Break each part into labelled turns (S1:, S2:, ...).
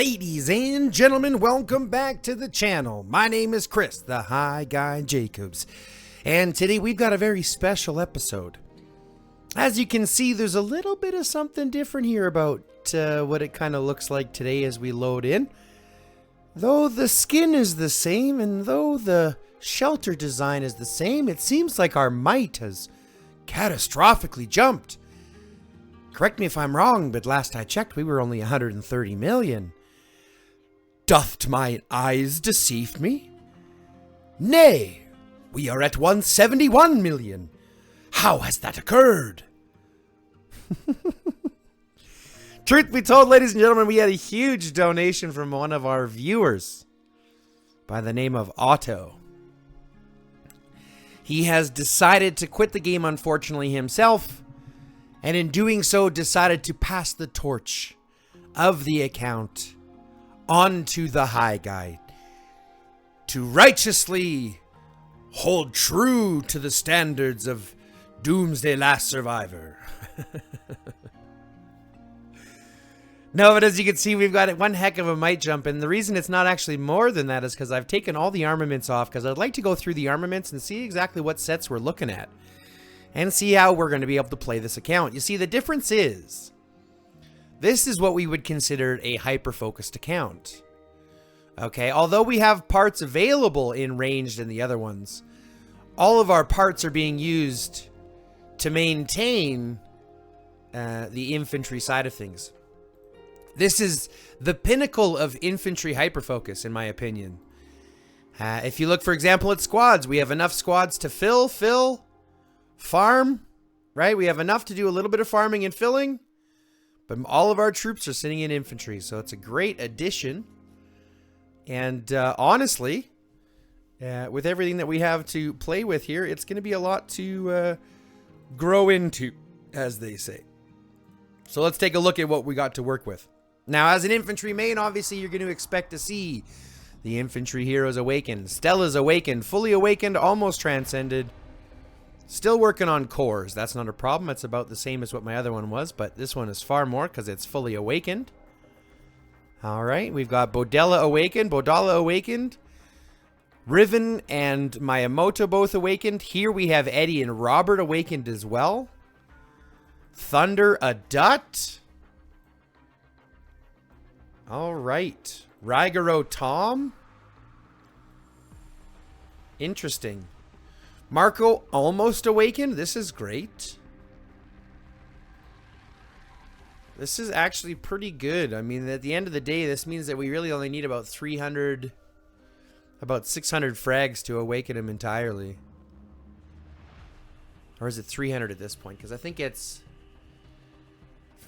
S1: Ladies and gentlemen, welcome back to the channel. My name is Chris, the High Guy Jacobs, and today we've got a very special episode. As you can see, there's a little bit of something different here about what it kind of looks like today as we load in. Though the skin is the same, and though the shelter design is the same, it seems like our might has catastrophically jumped. Correct me if I'm wrong, but last I checked, we were only 130 million. Doth mine eyes deceive me? Nay, we are at 171 million. How has that occurred? Truth be told, ladies and gentlemen, we had a huge donation from one of our viewers by the name of Otto. He has decided to quit the game, unfortunately, himself, and in doing so decided to pass the torch of the account onto the High Guy to righteously hold true to the standards of Doomsday Last Survivor. No, but as you can see, we've got one heck of a might jump, and the reason it's not actually more than that is because I've taken all the armaments off, because I'd like to go through the armaments and see exactly what sets we're looking at and see how we're going to be able to play this account. You see, the difference is, this is what we would consider a hyper-focused account. Okay, although we have parts available in ranged in the other ones, all of our parts are being used to maintain the infantry side of things. This is the pinnacle of infantry hyperfocus, in my opinion. If you look, for example, at squads, we have enough squads to fill, farm, right? We have enough to do a little bit of farming and filling, but all of our troops are sitting in infantry, so it's a great addition. And honestly, with everything that we have to play with here, it's going to be a lot to grow into, as they say. So let's take a look at what we got to work with. Now, as an infantry main, obviously, you're going to expect to see the infantry heroes awakened. Stella's awakened, fully awakened, almost transcended. Still working on cores. That's not a problem. It's about the same as what my other one was, but this one is far more because it's fully awakened. All right, we've got Bodala awakened. Riven and Miyamoto both awakened. Here we have Eddie and Robert awakened as well. Thunder a Dut. All right. Raigoro Tom. Interesting. Marco almost awakened. This is great. This is actually pretty good. I mean, at the end of the day, this means that we really only need about 600 frags to awaken him entirely. Or is it 300 at this point? Because I think it's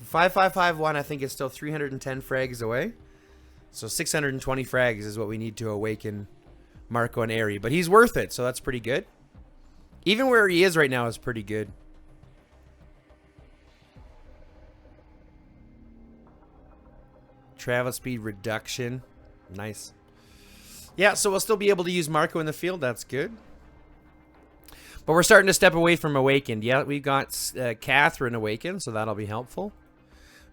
S1: 5551. I think it's still 310 frags away. So 620 frags is what we need to awaken Marco and Eri. But he's worth it, so that's pretty good. Even where he is right now is pretty good. Travel speed reduction. Nice. Yeah, so we'll still be able to use Marco in the field. That's good. But we're starting to step away from Awakened. Yeah, we got Catherine Awakened, so that'll be helpful.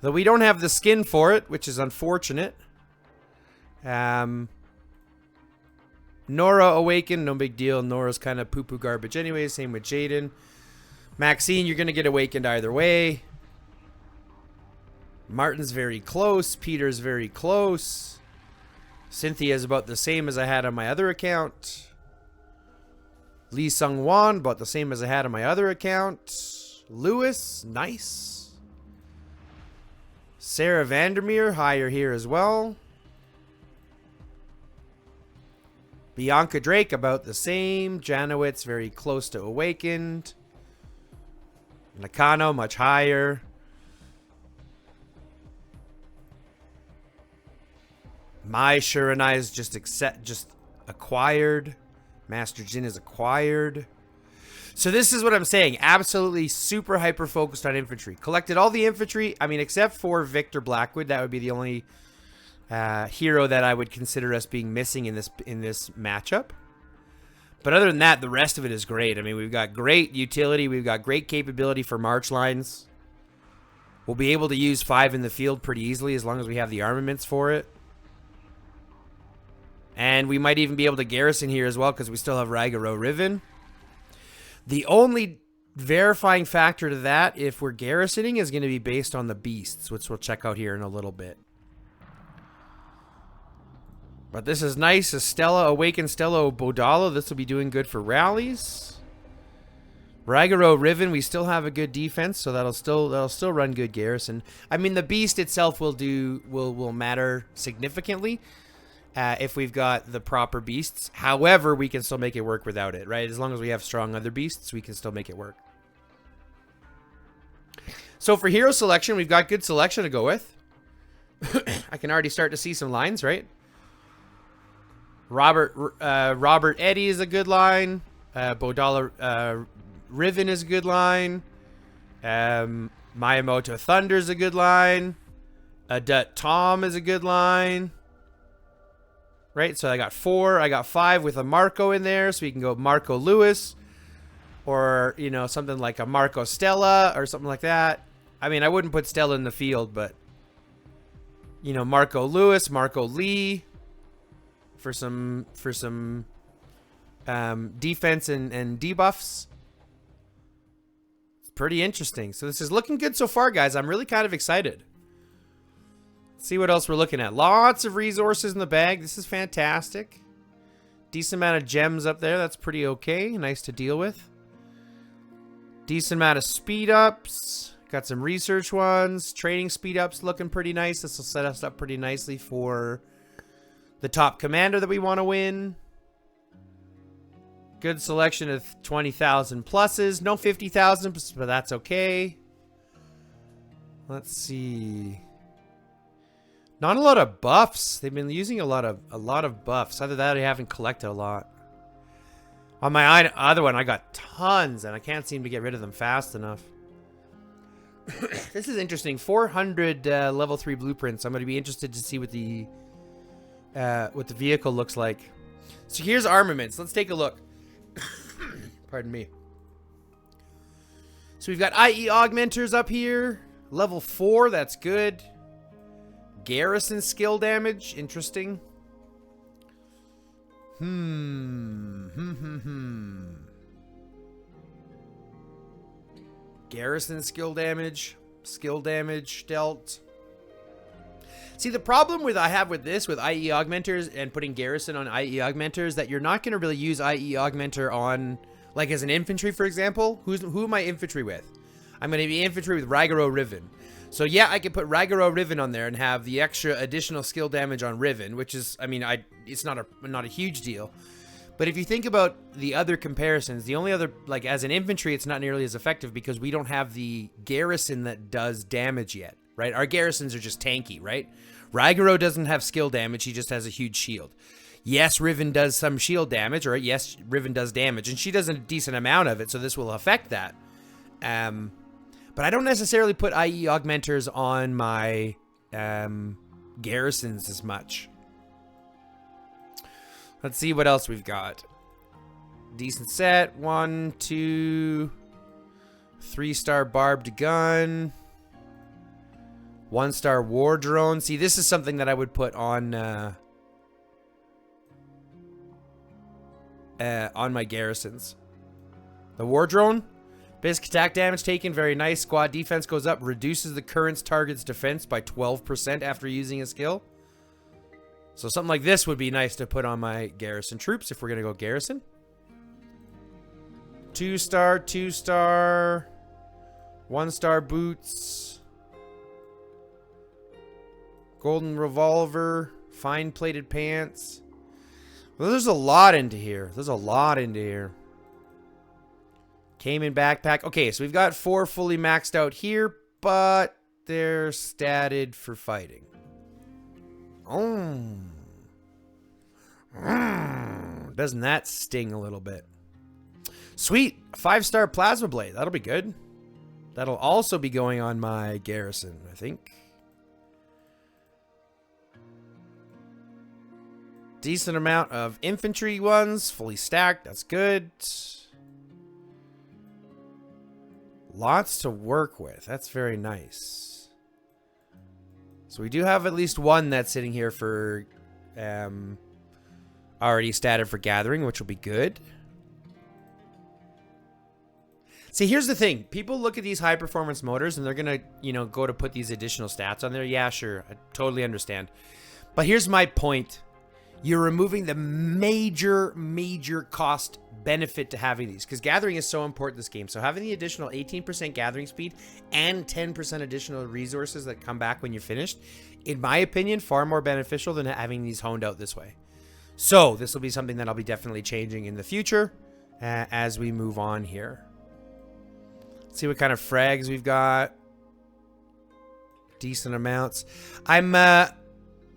S1: Though we don't have the skin for it, which is unfortunate. Nora Awakened, no big deal. Nora's kind of poo-poo garbage anyway. Same with Jaden. Maxine, you're going to get awakened either way. Martin's very close. Peter's very close. Cynthia's about the same as I had on my other account. Lee Sung-Wan, about the same as I had on my other account. Lewis, nice. Sarah Vandermeer, higher here as well. Bianca Drake, about the same. Janowitz, very close to awakened. Nakano, much higher. Mai Shiranai is just acquired. Master Jin is acquired. So this is what I'm saying. Absolutely super hyper focused on infantry. Collected all the infantry. I mean, except for Victor Blackwood. That would be the only hero that I would consider us being missing in this matchup. But other than that, the rest of it is great. I mean, we've got great utility. We've got great capability for march lines. We'll be able to use 5 in the field pretty easily as long as we have the armaments for it. And we might even be able to garrison here as well because we still have Ragaro Riven. The only verifying factor to that, if we're garrisoning, is going to be based on the beasts, which we'll check out here in a little bit. But this is nice. Estella, Awakened Stella Bodala. This will be doing good for rallies. Ragaro Riven, we still have a good defense, so that'll still run good garrison. I mean, the beast itself will matter significantly if we've got the proper beasts. However, we can still make it work without it, right? As long as we have strong other beasts, we can still make it work. So for hero selection, we've got good selection to go with. I can already start to see some lines, right? Robert Eddy is a good line. Bodala Riven is a good line. Miyamoto Thunder is a good line. Adut Tom is a good line. Right, so I got 4. I got 5 with a Marco in there, so we can go Marco Lewis. Or, you know, something like a Marco Stella or something like that. I mean, I wouldn't put Stella in the field, but, you know, Marco Lewis, Marco Lee. For some defense and debuffs. It's pretty interesting. So this is looking good so far, guys. I'm really kind of excited. Let's see what else we're looking at. Lots of resources in the bag. This is fantastic. Decent amount of gems up there. That's pretty okay. Nice to deal with. Decent amount of speed ups. Got some research ones. Training speed ups looking pretty nice. This will set us up pretty nicely for the top commander that we want to win. Good selection of 20,000 pluses. No 50,000, but that's okay. Let's see. Not a lot of buffs. They've been using a lot of buffs. Either that or they haven't collected a lot. On my other one, I got tons, and I can't seem to get rid of them fast enough. This is interesting. 400 level 3 blueprints. I'm going to be interested to see what the vehicle looks like. So here's armaments. Let's take a look. Pardon me. So we've got IE augmenters up here. Level 4, that's good. Garrison skill damage, interesting. Garrison skill damage dealt. See, the problem I have with this, with IE augmenters and putting garrison on IE augmenters, that you're not going to really use IE augmenter on, like as an infantry, for example. Who am I infantry with? I'm going to be infantry with Ragaro Riven. So yeah, I could put Ragaro Riven on there and have the extra additional skill damage on Riven, which is, I mean, it's not a huge deal. But if you think about the other comparisons, the only other, like as an infantry, it's not nearly as effective because we don't have the garrison that does damage yet, right? Our garrisons are just tanky, right? Ragaro doesn't have skill damage, he just has a huge shield. Yes, Riven does some shield damage, or yes, Riven does damage, and she does a decent amount of it, so this will affect that. But I don't necessarily put IE augmenters on my garrisons as much. Let's see what else we've got. Decent set. 1, 2, 3-star barbed gun. 1-star war drone. See, this is something that I would put on my garrisons. The war drone. Basic attack damage taken, very nice. Squad defense goes up, reduces the current target's defense by 12% after using a skill. So something like this would be nice to put on my garrison troops if we're going to go garrison. 2-star, 2-star, 1-star boots. Golden revolver, fine plated pants. Well, there's a lot into here. Cayman backpack. Okay, so we've got 4 fully maxed out here, but they're statted for fighting. Doesn't that sting a little bit? Sweet. 5-star plasma blade. That'll be good. That'll also be going on my garrison, I think. Decent amount of infantry ones. Fully stacked. That's good. Lots to work with. That's very nice. So we do have at least one that's sitting here for Already statted for gathering, which will be good. See, here's the thing. People look at these high performance motors and they're going to, you know, go to put these additional stats on there. Yeah, sure. I totally understand. But here's my point. You're removing the major cost benefit to having these, because gathering is so important in this game. So having the additional 18% gathering speed and 10% additional resources that come back when you're finished, in my opinion, far more beneficial than having these honed out this way. So this will be something that I'll be definitely changing in the future as we move on here. Let's see what kind of frags we've got. Decent amounts. I'm a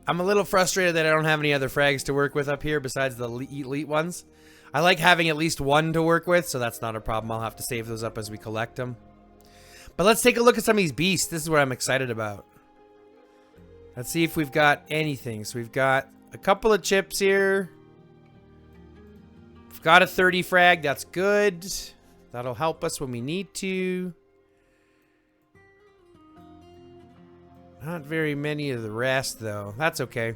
S1: little frustrated that I don't have any other frags to work with up here besides the elite ones. I like having at least one to work with, so that's not a problem. I'll have to save those up as we collect them. But let's take a look at some of these beasts. This is what I'm excited about. Let's see if we've got anything. So we've got a couple of chips here. We've got a 30 frag. That's good. That'll help us when we need to. Not very many of the rest, though. That's okay.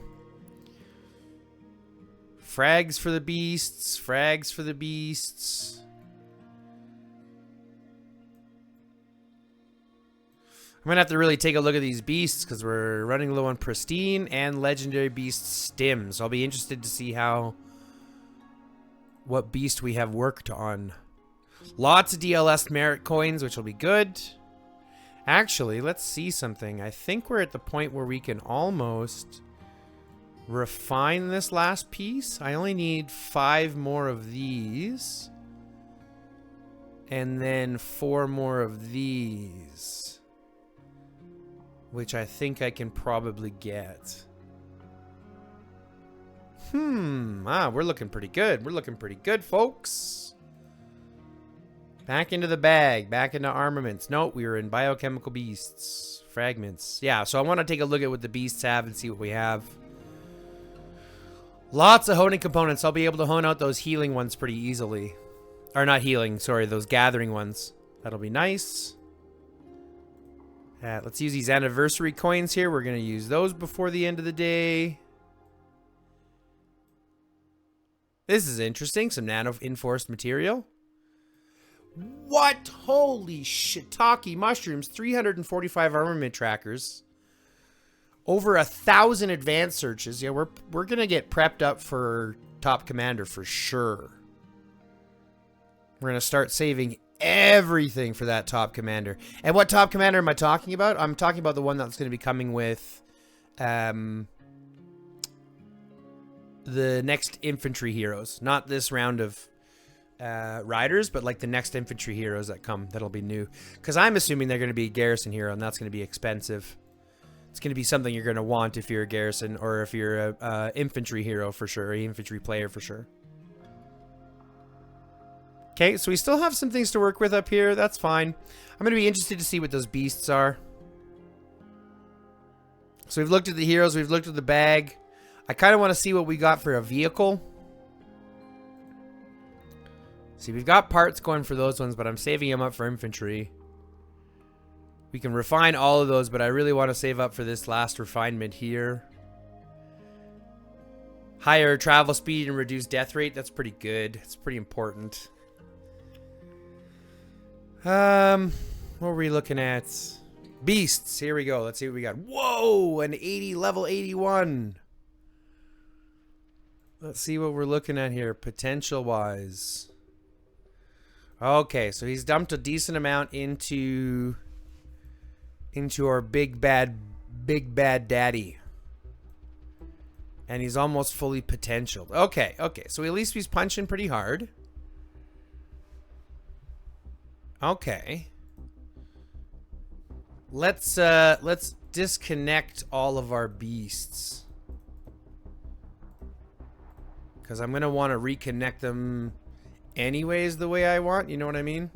S1: Frags for the beasts. Frags for the beasts. I'm going to have to really take a look at these beasts because we're running low on pristine and legendary beast stims. So I'll be interested to see what beast we have worked on. Lots of DLS merit coins, which will be good. Actually, let's see something. I think we're at the point where we can almost refine this last piece. I only need 5 more of these. And then 4 more of these. Which I think I can probably get. We're looking pretty good. We're looking pretty good, folks. Back into the bag. Back into armaments. Nope, we were in biochemical beasts. Fragments. Yeah, so I want to take a look at what the beasts have and see what we have. Lots of honing components. I'll be able to hone out those healing ones pretty easily. Or not healing, sorry, those gathering ones. That'll be nice. Let's use these anniversary coins here. We're going to use those before the end of the day. This is interesting. Some nano-enforced material. What? Holy shiitake mushrooms. 345 armament trackers. Over 1,000 advanced searches. Yeah, we're going to get prepped up for top commander for sure. We're going to start saving everything for that top commander. And what top commander am I talking about? I'm talking about the one that's going to be coming with the next infantry heroes. Not this round of riders, but like the next infantry heroes that come. That'll be new. Because I'm assuming they're going to be a garrison hero, and that's going to be expensive. It's going to be something you're going to want if you're a garrison, or if you're a infantry hero for sure, or infantry player for sure. Okay, so we still have some things to work with up here. That's fine. I'm going to be interested to see what those beasts are. So we've looked at the heroes. We've looked at the bag. I kind of want to see what we got for a vehicle. See, we've got parts going for those ones, but I'm saving them up for infantry. We can refine all of those, but I really want to save up for this last refinement here. Higher travel speed and reduced death rate. That's pretty good. It's pretty important. What were we looking at? Beasts. Here we go. Let's see what we got. Whoa! An 80, level 81. Let's see what we're looking at here, potential-wise. Okay, so he's dumped a decent amount into our big bad daddy. And he's almost fully potentialed. Okay, so at least he's punching pretty hard. Okay. Let's disconnect all of our beasts. Because I'm going to want to reconnect them anyways the way I want. You know what I mean?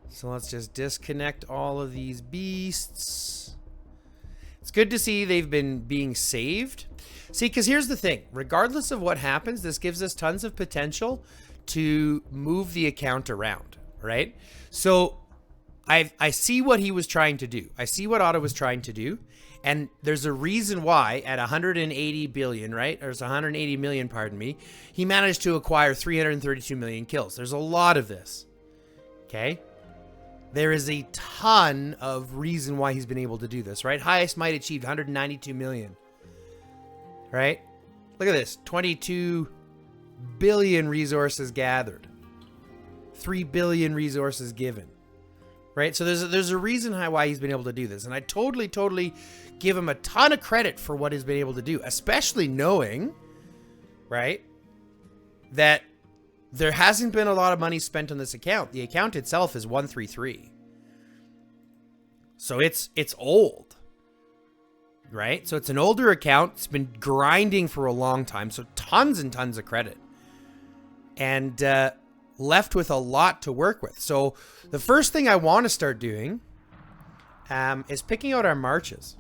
S1: So let's just disconnect all of these beasts. It's good to see they've been being saved. See, because here's the thing. Regardless of what happens, this gives us tons of potential to move the account around, right? So I see what he was trying to do. I see what Otto was trying to do. And there's a reason why at 180 billion, right? Or it's 180 million, pardon me, he managed to acquire 332 million kills. There's a lot of this. Okay? There is a ton of reason why he's been able to do this, right? Highest might achieved 192 million. Right? Look at this. 22 billion resources gathered. 3 billion resources given. Right? So there's a reason why he's been able to do this. And I totally give him a ton of credit for what he's been able to do. Especially knowing, right, that there hasn't been a lot of money spent on this account. The account itself is 133. So it's old. Right? So it's an older account. It's been grinding for a long time. So tons and tons of credit. And left with a lot to work with. So the first thing I want to start doing is picking out our marches.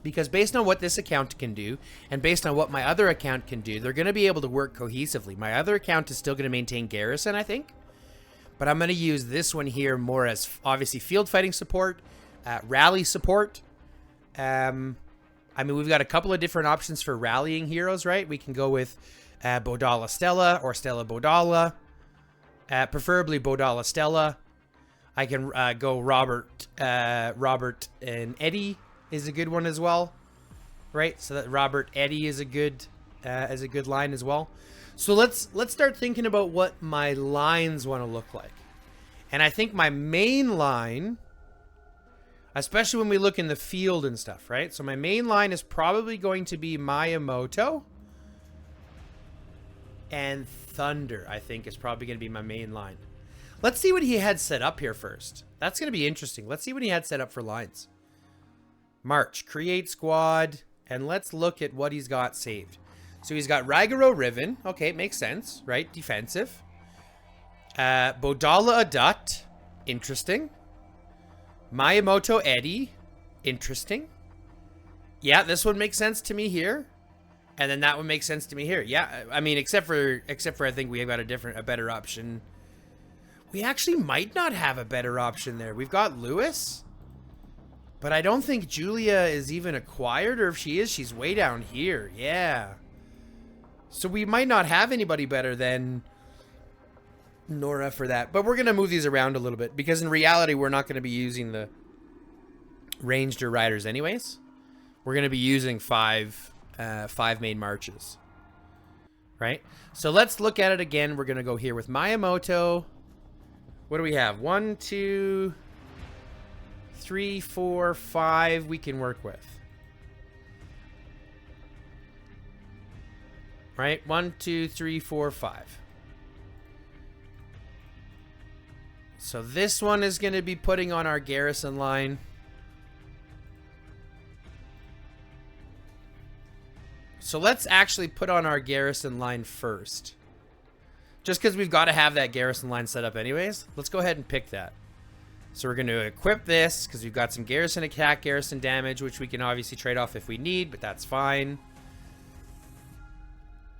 S1: Because based on what this account can do, and based on what my other account can do, they're going to be able to work cohesively. My other account is still going to maintain garrison, I think. But I'm going to use this one here more as, obviously, field fighting support, rally support. I mean, we've got a couple of different options for rallying heroes, right? We can go with Bodala Stella or Stella Bodala. Preferably Bodala Stella. I can go Robert and Eddie is a good one as well, right? So that Robert Eddie is a good line as well. So let's start thinking about what my lines want to look like. And I think my main line, especially when we look in the field and stuff, right? So my main line is probably going to be Miyamoto and Thunder, I think, is probably going to be my main line. Let's see what he had set up here first. That's going to be interesting. Let's see what he had set up for lines. March, create squad, and let's look at what he's got saved. So he's got Raigoro Riven. Okay, it makes sense, right? Defensive. Bodala Adut. Interesting. Miyamoto Eddie. Interesting. Yeah, this one makes sense to me here. And then that would make sense to me here. Yeah, I mean, except for I think we have got a better option. We actually might not have a better option there. We've got Lewis, but I don't think Julia is even acquired, or if she is, she's way down here. Yeah. So we might not have anybody better than Nora for that. But we're going to move these around a little bit, because in reality, we're not going to be using the ranged or riders anyways. We're going to be using five main marches, right? So let's look at it again. We're going to go here with Miyamoto. What do we have? 1, 2, 3, 4, 5 we can work with. Right? 1, 2, 3, 4, 5. So this one is going to be putting on our garrison line. So let's actually put on our garrison line first. Just because we've got to have that garrison line set up anyways. Let's go ahead and pick that. So we're going to equip this because we've got some garrison attack, garrison damage, which we can obviously trade off if we need, but that's fine.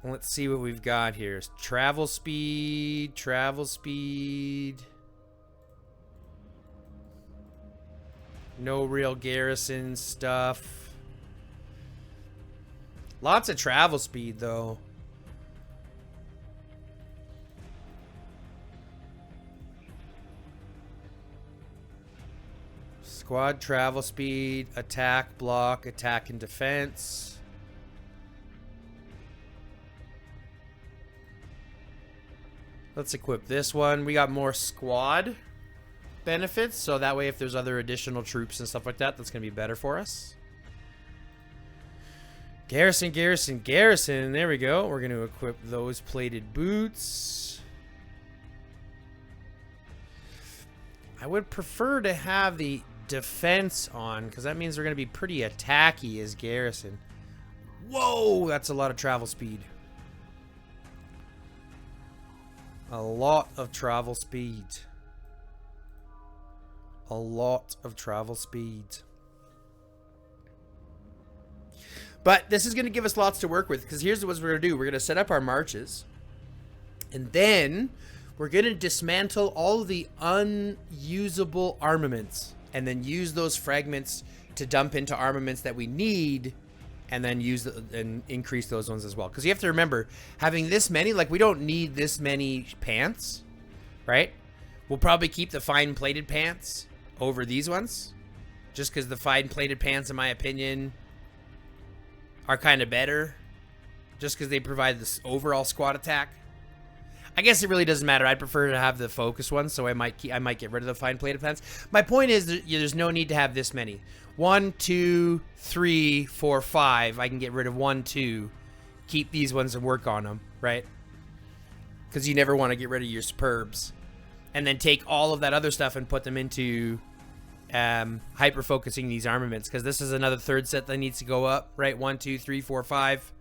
S1: Let's see what we've got here. Travel speed. No real garrison stuff. Lots of travel speed, though. Squad travel speed, attack, block, attack, and defense. Let's equip this one. We got more squad benefits, so that way if there's other additional troops and stuff like that, that's going to be better for us. Garrison. There we go. We're going to equip those plated boots. I would prefer to have the defense on, because that means we're going to be pretty attacky as garrison. Whoa, that's a lot of travel speed. A lot of travel speed. A lot of travel speed. But this is going to give us lots to work with, because here's what we're going to do. We're going to set up our marches. And then we're going to dismantle all of the unusable armaments. And then use those fragments to dump into armaments that we need, and then and increase those ones as well. Because you have to remember, having this many, like, we don't need this many pants, right? We'll probably keep the fine plated pants over these ones, just because the fine plated pants, in my opinion, are kind of better, just because they provide this overall squad attack. I guess it really doesn't matter. I'd prefer to have the focus ones, so I might get rid of the fine plated pants. My point is that there's no need to have this many. 1, 2, 3, 4, 5. I can get rid of 1, 2. Keep these ones and work on them, right? Because you never want to get rid of your superbs. And then take all of that other stuff and put them into hyper-focusing these armaments. Because this is another third set that needs to go up, right? 1, 2, 3, 4, 5.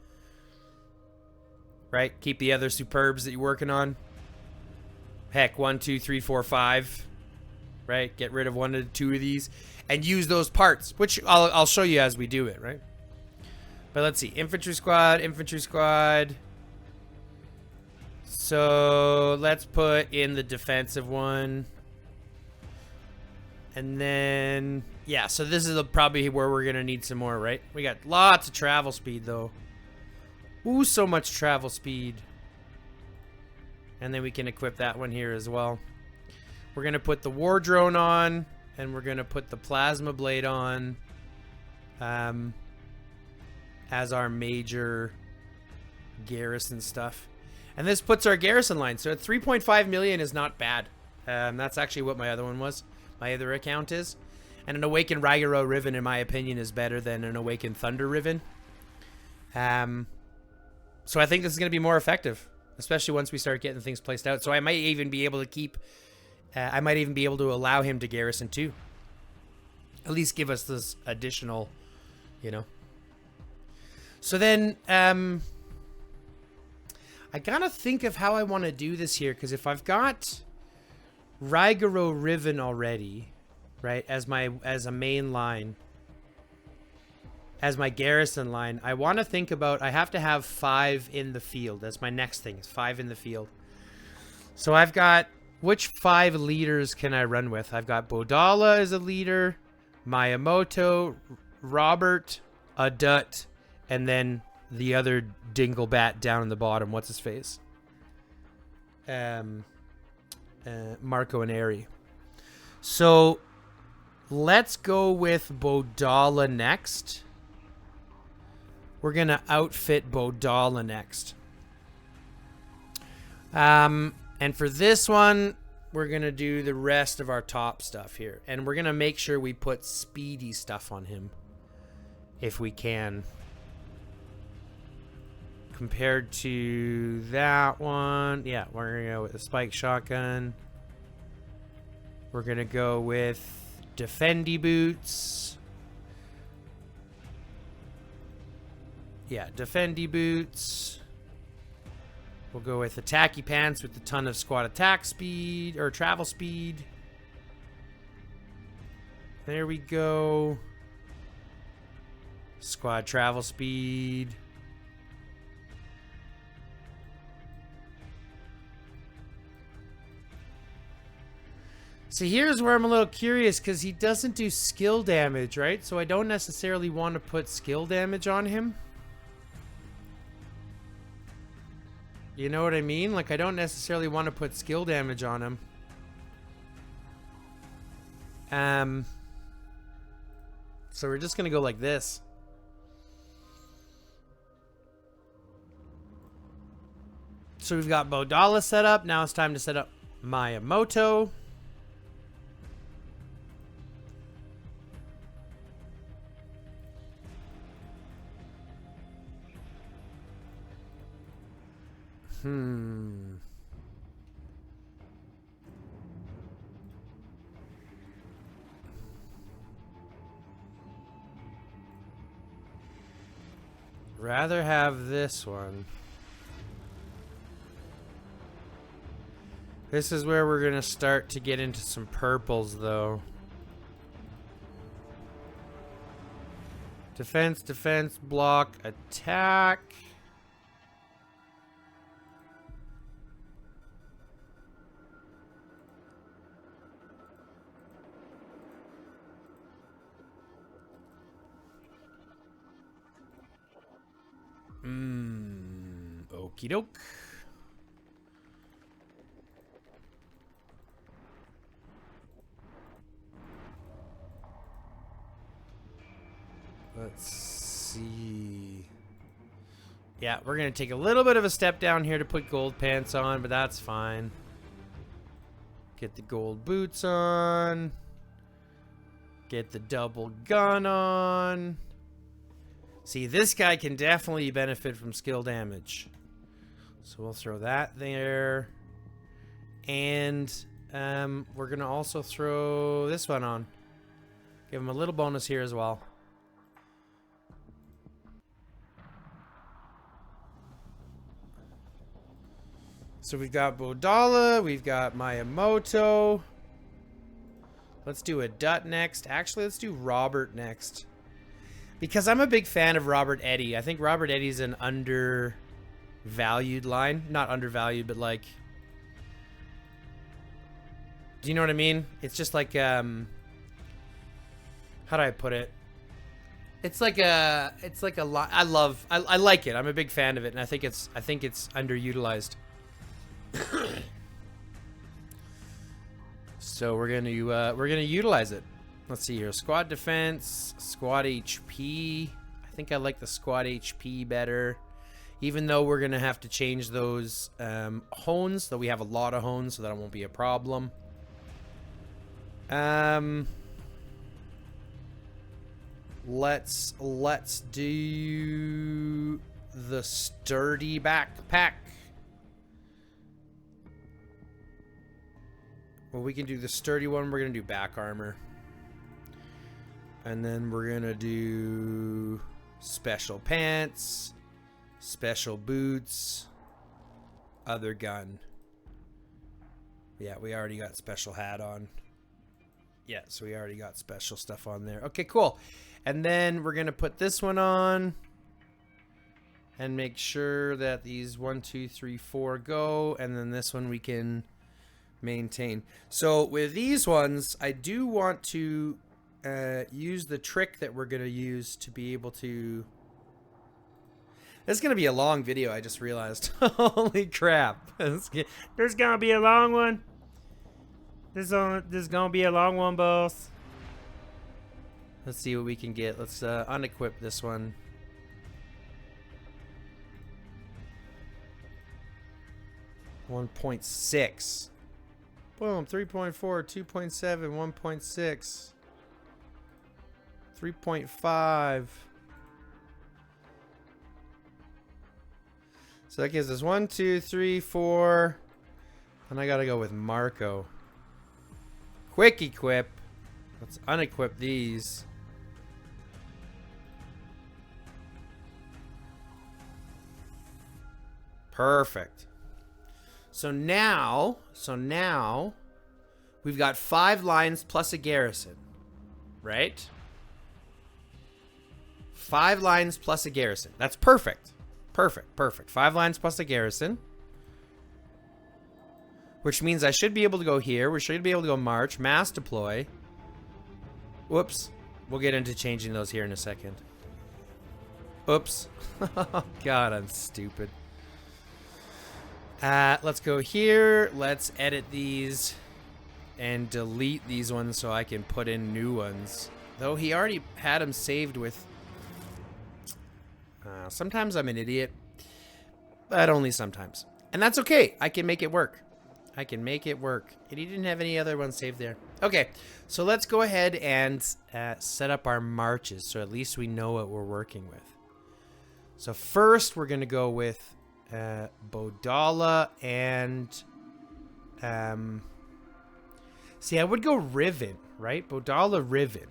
S1: Right? Keep the other superbs that you're working on. Heck, 1, 2, 3, 4, 5. Right? Get rid of 1 to 2 of these. And use those parts, which I'll show you as we do it, right? But let's see. Infantry squad, infantry squad. So let's put in the defensive one. And then, yeah, so this is probably where we're going to need some more, right? We got lots of travel speed, though. Ooh, so much travel speed. And then we can equip that one here as well. We're going to put the war drone on. And we're going to put the plasma blade on. As our major garrison stuff. And this puts our garrison line. So at 3.5 million is not bad. That's actually what my other one was. My other account is. And an Awakened Raigaro Riven, in my opinion, is better than an Awakened Thunder Riven. So I think this is going to be more effective. Especially once we start getting things placed out. So I might even be able to keep... I might even be able to allow him to garrison too. At least give us this additional, you know. So then... I gotta think of how I want to do this here, because if I've got Raigaro Riven already, right, as a main line, as my garrison line, I want to think about, I have to have 5 in the field. That's my next thing, is 5 in the field. So I've got, which 5 leaders can I run with? I've got Bodala as a leader, Miyamoto, Robert, Adut, and then the other dinglebat down in the bottom. What's his face? Marco and Ari. So let's go with Bodala next. We're going to outfit Bodala next. And for this one, we're going to do the rest of our top stuff here. And we're going to make sure we put speedy stuff on him. If we can. Compared to that one, yeah, we're going to go with the spike shotgun. We're going to go with defendy boots. Yeah, defendy boots. We'll go with attacky pants with a ton of squad attack speed, or travel speed. There we go. Squad travel speed. So here's where I'm a little curious, because he doesn't do skill damage, right? So I don't necessarily want to put skill damage on him. You know what I mean? Like, I don't necessarily want to put skill damage on him. So we're just going to go like this. So we've got Bodala set up. Now it's time to set up Miyamoto. Rather have this one. This is where we're going to start to get into some purples, though. Defense, defense, block, attack. Okie doke. Let's see. Yeah, we're going to take a little bit of a step down here to put gold pants on, but that's fine. Get the gold boots on. Get the double gun on. See, this guy can definitely benefit from skill damage. So we'll throw that there. And we're going to also throw this one on. Give him a little bonus here as well. So we've got Bodala, we've got Miyamoto. Let's do a Dutt next. Actually, let's do Robert next. Because I'm a big fan of Robert Eddy. I think Robert Eddy's an undervalued line. Not undervalued, but like... Do you know what I mean? It's just like, how do I put it? It's like a lot. I like it. I'm a big fan of it, and I think it's underutilized. So we're gonna utilize it. Let's see here. Squad defense, squad HP. I think I like the squad HP better. Even though we're gonna have to change those hones, though we have a lot of hones, so that won't be a problem. Let's do the sturdy backpack. Well, we can do the sturdy one. We're going to do back armor. And then we're going to do special pants, special boots, other gun. Yeah, we already got special hat on. Yeah, so we already got special stuff on there. Okay, cool. And then we're going to put this one on and make sure that these 1, 2, 3, 4 go. And then this one we can maintain. So with these ones, I do want to use the trick that we're going to use to be able to... This is going to be a long video, I just realized. Holy crap. There's going to be a long one. This is going to be a long one, boss. Let's see what we can get. Let's unequip this one. 1.6. Boom, 3.4, 2.7, 1.6, 3.5. So that gives us 1, 2, 3, 4. And I gotta go with Marco. Quick equip. Let's unequip these. Perfect. So now we've got 5 lines plus a garrison, right? 5 lines plus a garrison. That's perfect. Perfect, perfect. 5 lines plus a garrison. Which means I should be able to go here. We should be able to go march, mass deploy. Whoops. We'll get into changing those here in a second. Oops. God, I'm stupid. Let's go here. Let's edit these and delete these ones so I can put in new ones. Though he already had them saved with... sometimes I'm an idiot, but only sometimes. And that's okay. I can make it work. I can make it work. And he didn't have any other ones saved there. Okay, so let's go ahead and set up our marches so at least we know what we're working with. So first we're going to go with Bodala and... see, I would go Riven, right? Bodala, Riven.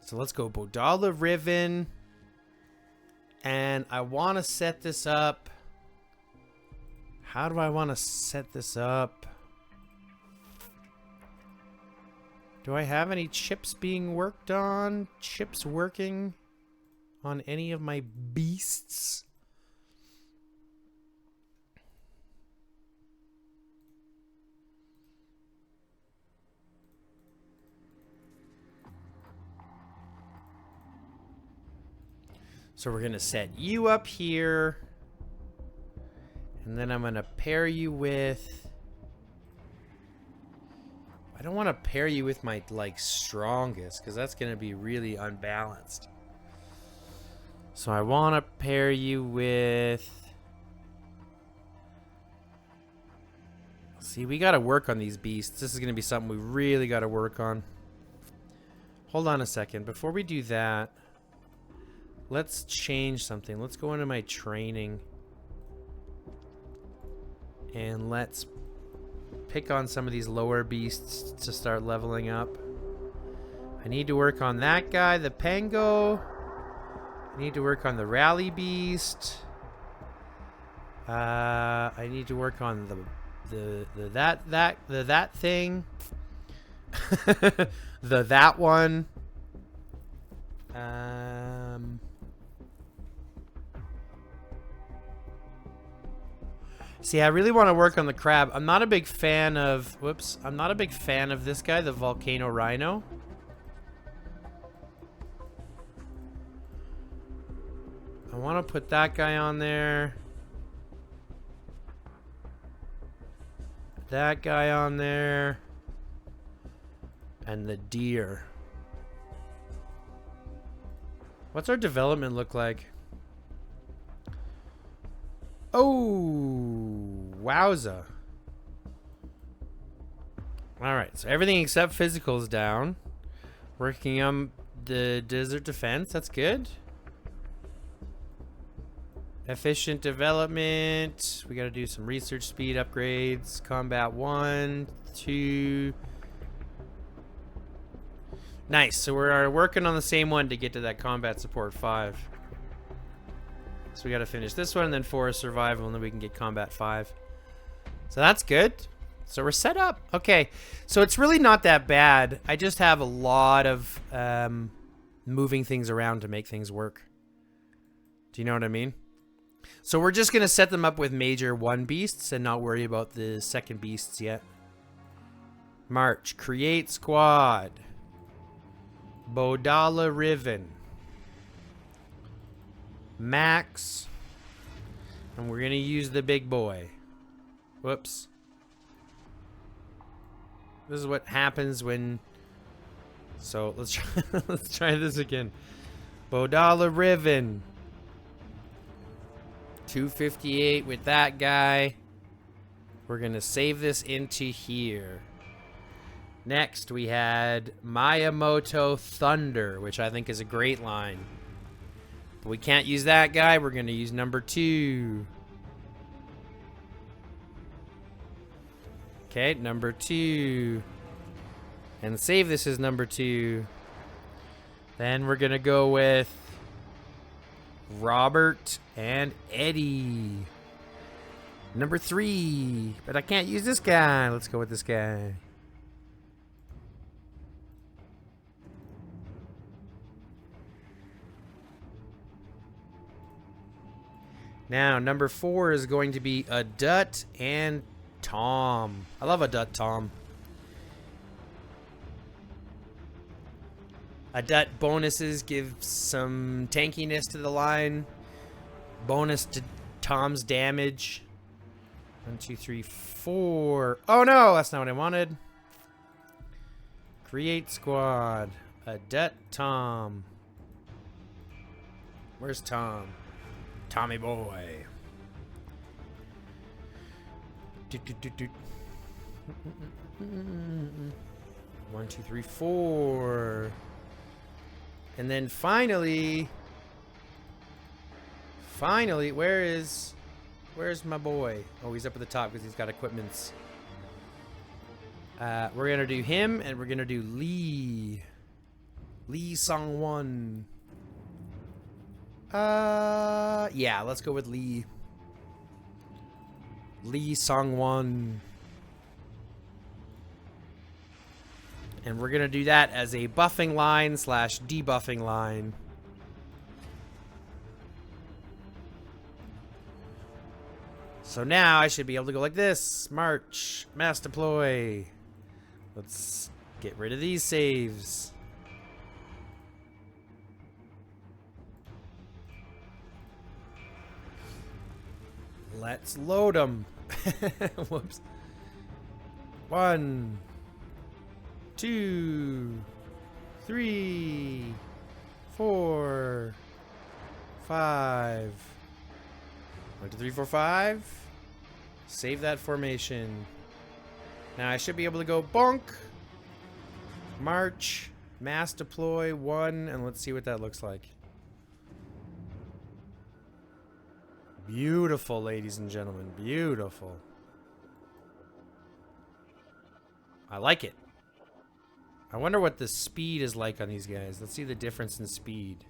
S1: So let's go Bodala, Riven. And I want to set this up... How do I want to set this up? Do I have any chips being worked on? Chips working on any of my beasts? So we're going to set you up here. And then I'm going to pair you with... I don't want to pair you with my, like, strongest, because that's going to be really unbalanced. So I want to pair you with... See, we got to work on these beasts. This is going to be something we really got to work on. Hold on a second. Before we do that, let's change something. Let's go into my training. And let's pick on some of these lower beasts to start leveling up. I need to work on that guy, the Pango. I need to work on the Rally Beast. I need to work on that thing. that one. See, I really want to work on the crab. I'm not a big fan of... Whoops. I'm not a big fan of this guy, the Volcano Rhino. I want to put that guy on there. That guy on there. And the deer. What's our development look like? Oh, wowza. Alright, so everything except physical is down. Working on the desert defense, that's good. Efficient development. We gotta do some research speed upgrades. Combat 1, 2. Nice, so we're working on the same one to get to that combat support 5. So we got to finish this one, and then 4 is survival, and then we can get combat 5. So that's good. So we're set up. Okay, so it's really not that bad. I just have a lot of moving things around to make things work. Do you know what I mean? So we're just going to set them up with major 1 beasts and not worry about the second beasts yet. March. Create squad. Bodala Riven. Max. And we're going to use the big boy. Whoops. This is what happens when... So, let's try, let's try this again. Bodala Riven. 258 with that guy. We're going to save this into here. Next, we had Miyamoto Thunder, which I think is a great line. But we can't use that guy. We're going to use number 2. Okay, number 2. And save this as number 2. Then we're going to go with Robert and Eddie. Number 3. But I can't use this guy. Let's go with this guy. Now, number 4 is going to be Adut and Tom. I love Adut Tom. Adut bonuses give some tankiness to the line. Bonus to Tom's damage. 1, 2, 3, 4. Oh no, that's not what I wanted. Create squad. Adut Tom. Where's Tom? Tommy boy. 1, 2, 3, 4. And then finally, where's my boy? Oh, he's up at the top because he's got equipments. We're gonna do him, and we're gonna do Lee Song-won. Yeah, let's go with Lee Song-won. And we're gonna do that as a buffing line / debuffing line. So now I should be able to go like this. March, mass deploy. Let's get rid of these saves. Let's load them. Whoops. 1, 2, 3, 4, 5. 1, 2, 3, 4, 5. Save that formation. Now I should be able to go bonk. March. Mass deploy 1. And let's see what that looks like. Beautiful, ladies and gentlemen. Beautiful. I like it. I wonder what the speed is like on these guys. Let's see the difference in speed.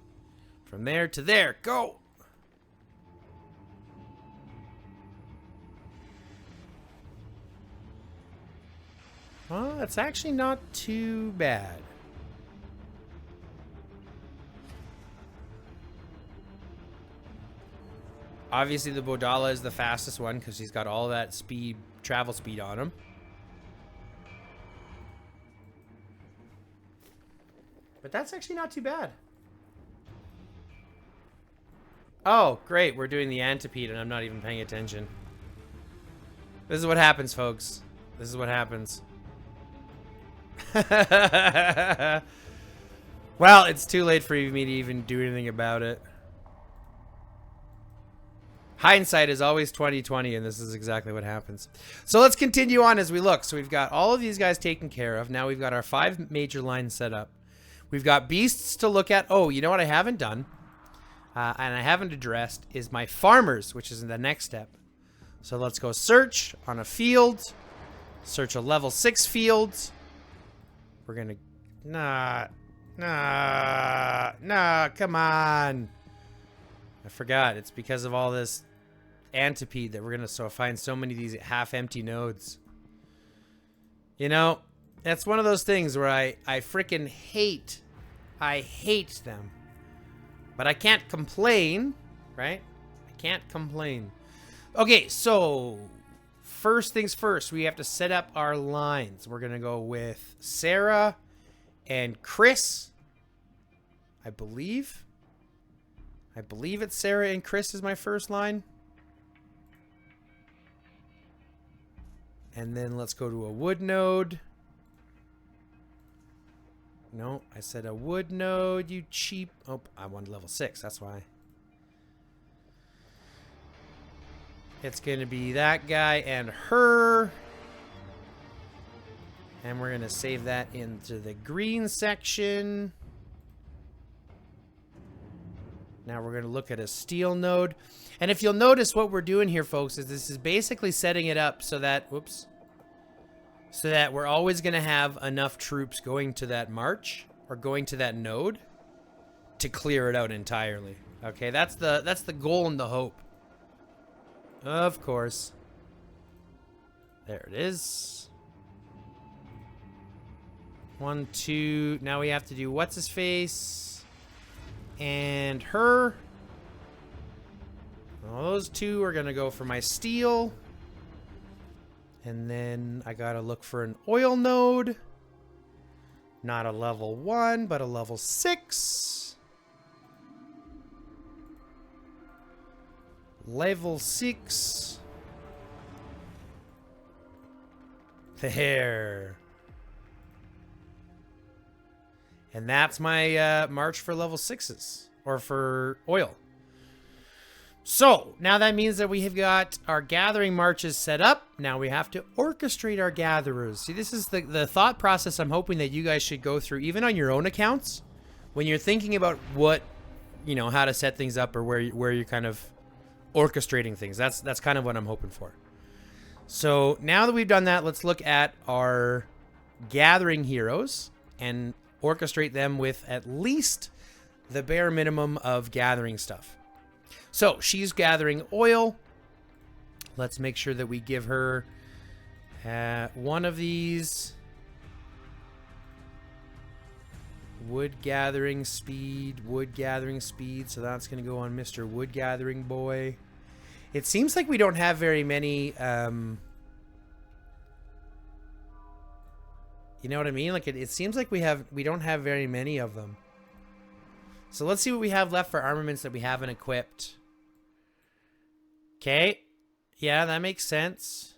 S1: From there to there. Go! Well, it's actually not too bad. Obviously, the Bodala is the fastest one because he's got all that speed, travel speed on him. But that's actually not too bad. Oh, great. We're doing the Antipede and I'm not even paying attention. This is what happens, folks. This is what happens. Well, it's too late for me to even do anything about it. Hindsight is always 20/20, and this is exactly what happens. So let's continue on as we look. So we've got all of these guys taken care of. Now we've got our 5 major lines set up. We've got beasts to look at. Oh, you know what I haven't done, and I haven't addressed, is my farmers, which is in the next step. So let's go search on a field. Search a level 6 field. We're going to... Nah, come on. I forgot. It's because of all this Antipede that we're going to find so many of these half-empty nodes. You know, that's one of those things where I freaking hate. I hate them. But I can't complain, right? I can't complain. Okay, so first things first, we have to set up our lines. We're going to go with Sarah and Chris, I believe. I believe it's Sarah and Chris is my first line. And then let's go to a wood node. No, I said a wood node, you cheap. Oh, I wanted level 6, that's why. It's going to be that guy and her. And we're going to save that into the green section. Now we're going to look at a steel node. And if you'll notice what we're doing here, folks, is this is basically setting it up so that, whoops, so that we're always going to have enough troops going to that march or going to that node to clear it out entirely. Okay, that's the goal and the hope. Of course. There it is. 1, 2. Now we have to do what's his face and her. Well, those 2 are gonna go for my steel. And then I gotta look for an oil node. Not a level 1, but a level 6. Level 6. There. And that's my march for level 6s. Or for oil. So, now that means that we have got our gathering marches set up. Now we have to orchestrate our gatherers. See, this is the thought process I'm hoping that you guys should go through, even on your own accounts. When you're thinking about what, you know, how to set things up or where you're kind of orchestrating things. That's kind of what I'm hoping for. So, now that we've done that, let's look at our gathering heroes and orchestrate them with at least the bare minimum of gathering stuff. So she's gathering oil. Let's make sure that we give her one of these. Wood gathering speed, wood gathering speed. So that's going to go on Mr. Wood Gathering Boy. It seems like we don't have very many, you know what I mean? Like it seems like we don't have very many of them. So let's see what we have left for armaments that we haven't equipped. Okay. Yeah, that makes sense.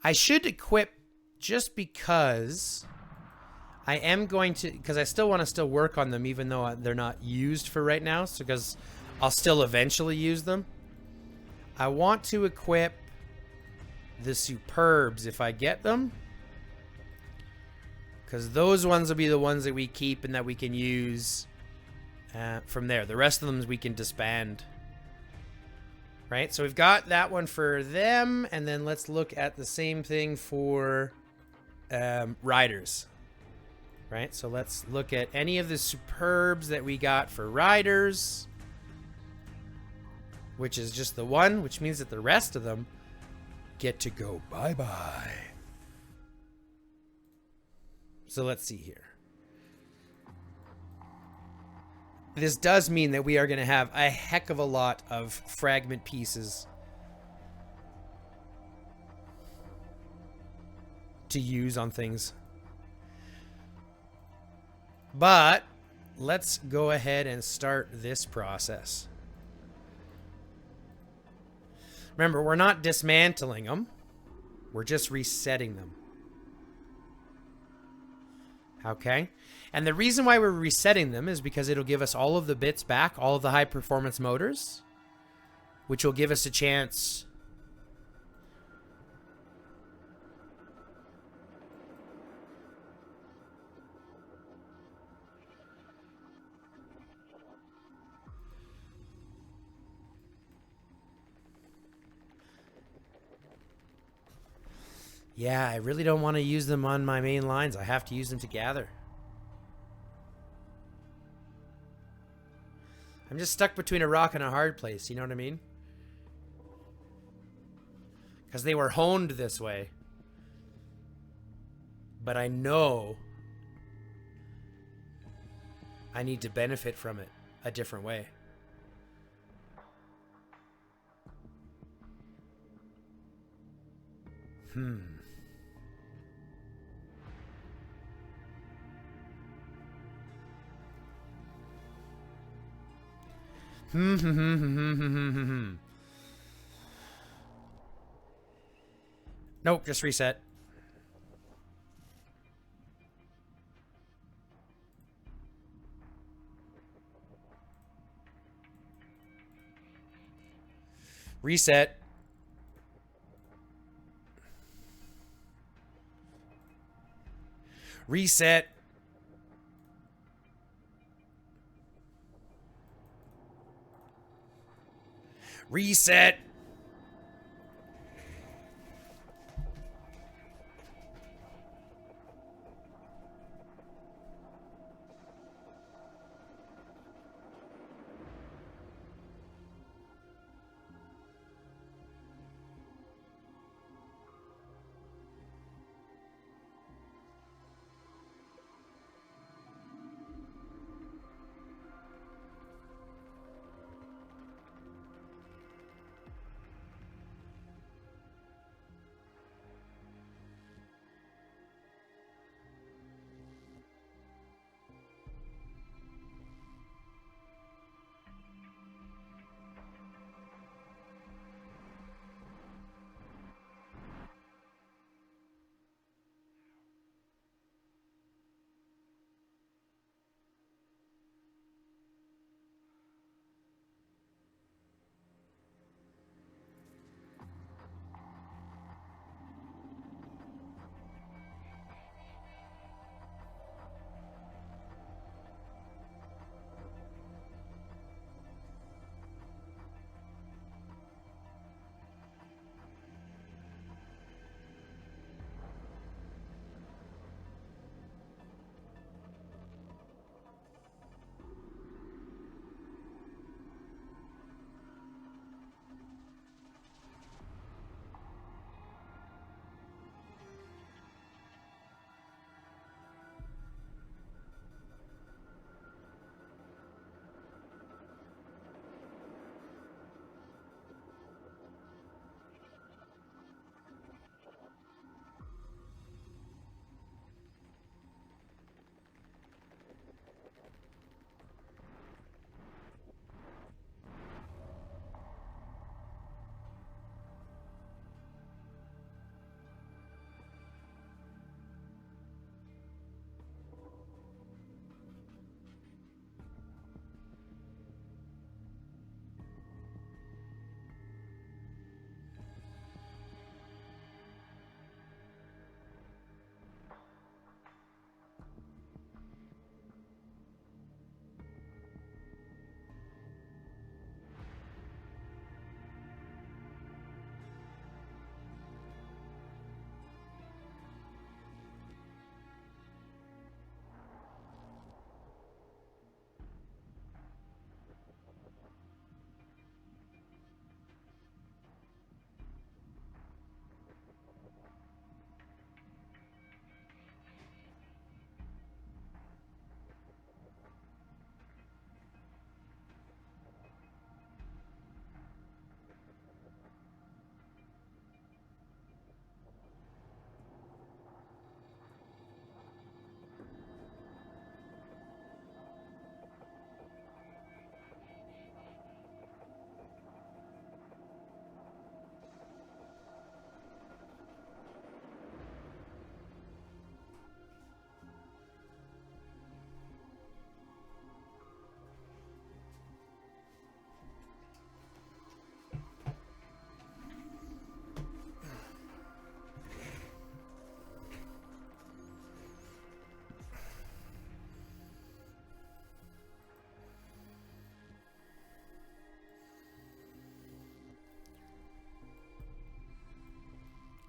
S1: I should equip just because I am going to, because I still want to still work on them even though they're not used for right now. So because I'll still eventually use them. I want to equip the superbs if I get them. Because those ones will be the ones that we keep and that we can use from there. The rest of them we can disband. Right, so we've got that one for them. And then let's look at the same thing for riders. Right, so let's look at any of the superbs that we got for riders. Which is just the one, which means that the rest of them get to go bye-bye. So let's see here. This does mean that we are going to have a heck of a lot of fragment pieces to use on things. But let's go ahead and start this process. Remember, we're not dismantling them. We're just resetting them. Okay? And the reason why we're resetting them is because it'll give us all of the bits back, all of the high performance motors, which will give us a chance Yeah, I really don't want to use them on my main lines. I have to use them to gather. I'm just stuck between a rock and a hard place, you know what I mean? Because they were honed this way. But I know I need to benefit from it a different way. Nope, just reset. Reset. Reset. Reset.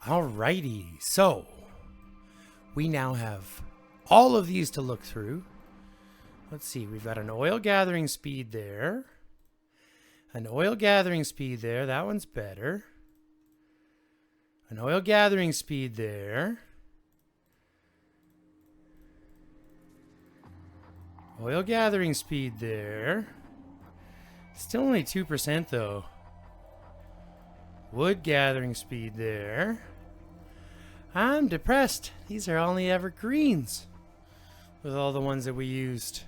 S1: Alrighty, so we now have all of these to look through. Let's see, we've got an oil gathering speed there. An oil gathering speed there, that one's better. An oil gathering speed there. Oil gathering speed there. Still only 2% though. Wood gathering speed there. I'm depressed. These are only evergreens with all the ones that we used.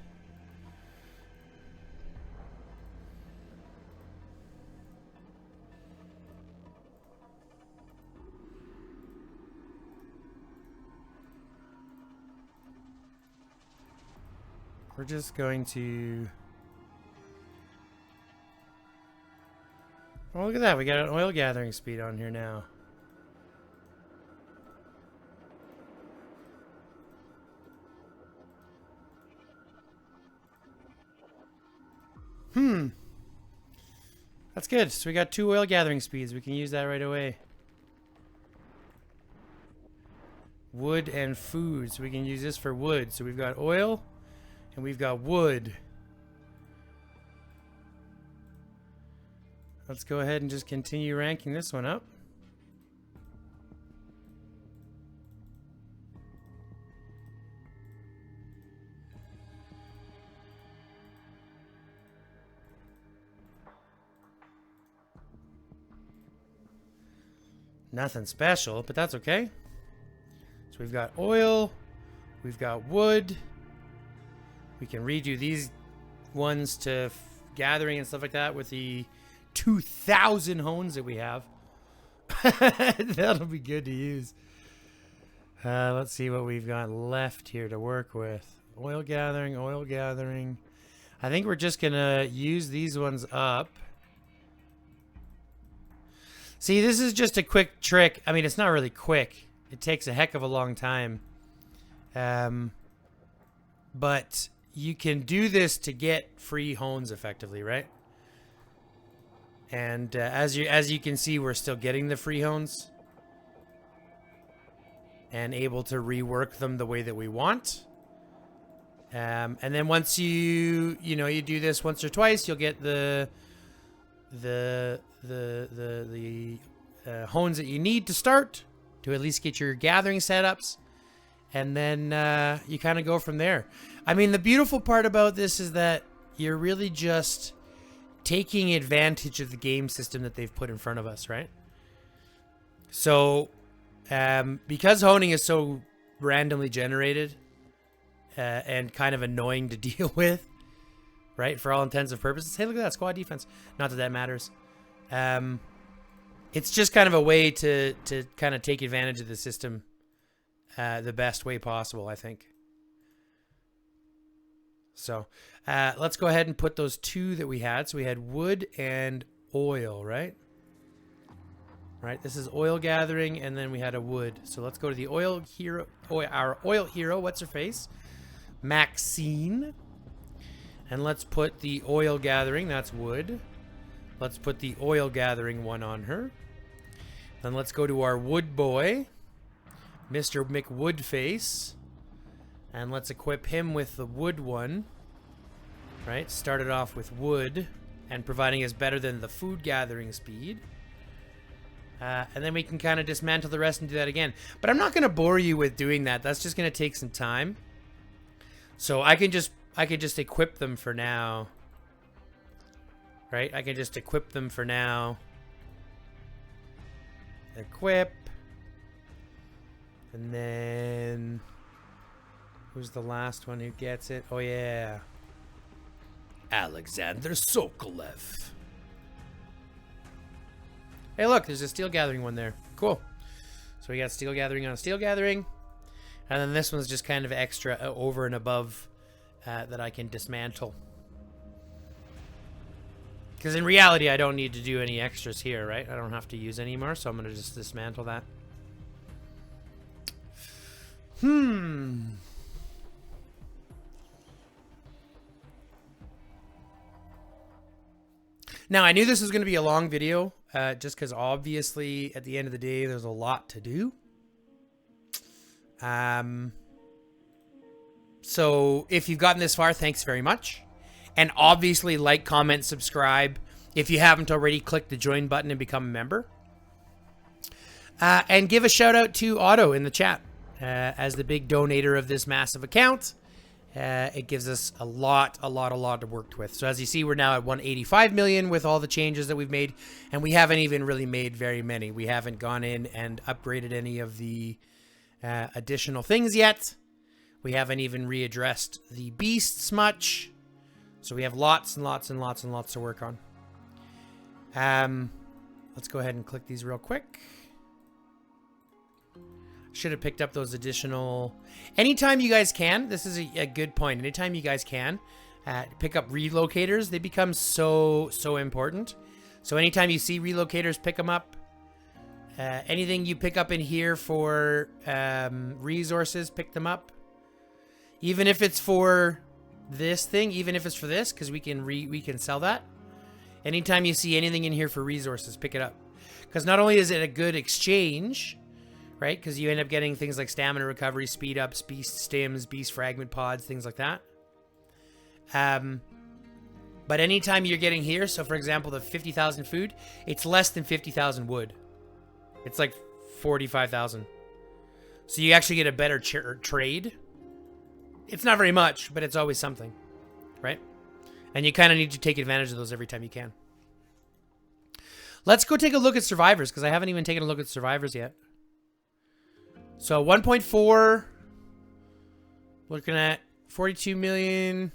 S1: We're just going to... Oh, look at that. We got an oil gathering speed on here now. That's good. So we got 2 oil gathering speeds. We can use that right away. Wood and food. So we can use this for wood. So we've got oil and we've got wood. Let's go ahead and just continue ranking this one up. Nothing special, but that's okay. So we've got oil, we've got wood. We can redo these ones to gathering and stuff like that with the 2,000 hones that we have. That'll be good to use. Let's see what we've got left here to work with. Oil gathering, oil gathering. I think we're just gonna use these ones up. See, this is just a quick trick. I mean, it's not really quick. It takes a heck of a long time. But you can do this to get free hones effectively, right? And as you can see, we're still getting the free hones and able to rework them the way that we want. And then once you do this once or twice, you'll get the hones that you need to start to at least get your gathering setups, and then you kind of go from there. I mean, the beautiful part about this is that you're really just taking advantage of the game system that they've put in front of us, right? So because honing is so randomly generated and kind of annoying to deal with, right, for all intents and purposes. Hey, look at that squad defense. Not that that matters. It's just kind of a way to kind of take advantage of the system the best way possible, I think. So let's go ahead and put those 2 that we had. So we had wood and oil, right? Right. This is oil gathering, and then we had a wood. So let's go to the oil hero. Our oil hero. What's her face? Maxine. And let's put the oil gathering, that's wood. Let's put the oil gathering one on her. Then let's go to our wood boy, Mr. McWoodface. And let's equip him with the wood one. Right, started off with wood and providing us better than the food gathering speed. And then we can kind of dismantle the rest and do that again. But I'm not going to bore you with doing that. That's just going to take some time. So I could just equip them for now. Right? I can just equip them for now. Equip. And then... who's the last one who gets it? Oh, yeah. Alexander Sokolev. Hey, look. There's a steel gathering one there. Cool. So we got steel gathering on a steel gathering. And then this one's just kind of extra over and above that I can dismantle. Because in reality, I don't need to do any extras here, right? I don't have to use any more, so I'm going to just dismantle that. Now, I knew this was going to be a long video, just because obviously at the end of the day, there's a lot to do. So if you've gotten this far, thanks very much. And obviously like, comment, subscribe. If you haven't already, click the join button and become a member. And give a shout out to Otto in the chat as the big donator of this massive account. It gives us a lot to work with. So as you see, we're now at 185 million with all the changes that we've made. And we haven't even really made very many. We haven't gone in and upgraded any of the additional things yet. We haven't even readdressed the beasts much. So we have lots and lots to work on. Let's go ahead and click these real quick. Should have picked up those additional... Anytime you guys can, this is a good point. Anytime you guys can pick up relocators, they become so important. So anytime you see relocators, pick them up. Anything you pick up in here for resources, pick them up. Even if it's for this thing, even if it's for this, because we can sell that. Anytime you see anything in here for resources, pick it up. Because not only is it a good exchange, right? Because you end up getting things like stamina recovery, speed ups, beast stims, beast fragment pods, things like that. But anytime you're getting here, so for example, the 50,000 food, it's less than 50,000 wood. It's like 45,000. So you actually get a better trade. It's not very much, but it's always something, right? And you kind of need to take advantage of those every time you can. Let's go take a look at survivors, because I haven't even taken a look at survivors yet. So 1.4, looking at 42 million,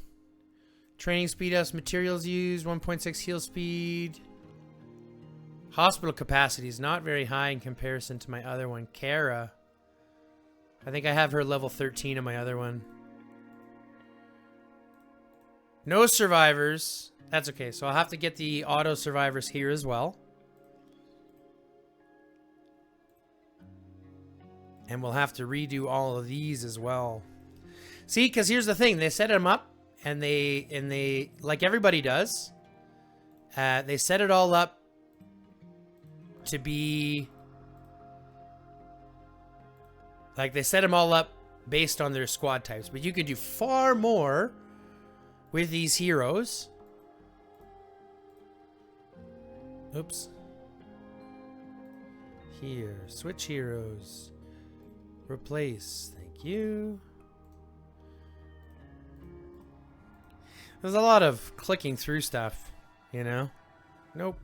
S1: training speed ups, materials used, 1.6 heal speed. Hospital capacity is not very high in comparison to my other one, Kara. I think I have her level 13 on my other one. No survivors. That's okay. So I'll have to get the auto survivors here as well. And we'll have to redo all of these as well. See, because here's the thing. They set them up and they like everybody does. They set it all up to be like they set them all up based on their squad types. But you can do far more with these heroes. Oops. Here. Switch heroes. Replace. Thank you. There's a lot of clicking through stuff, you know? Nope.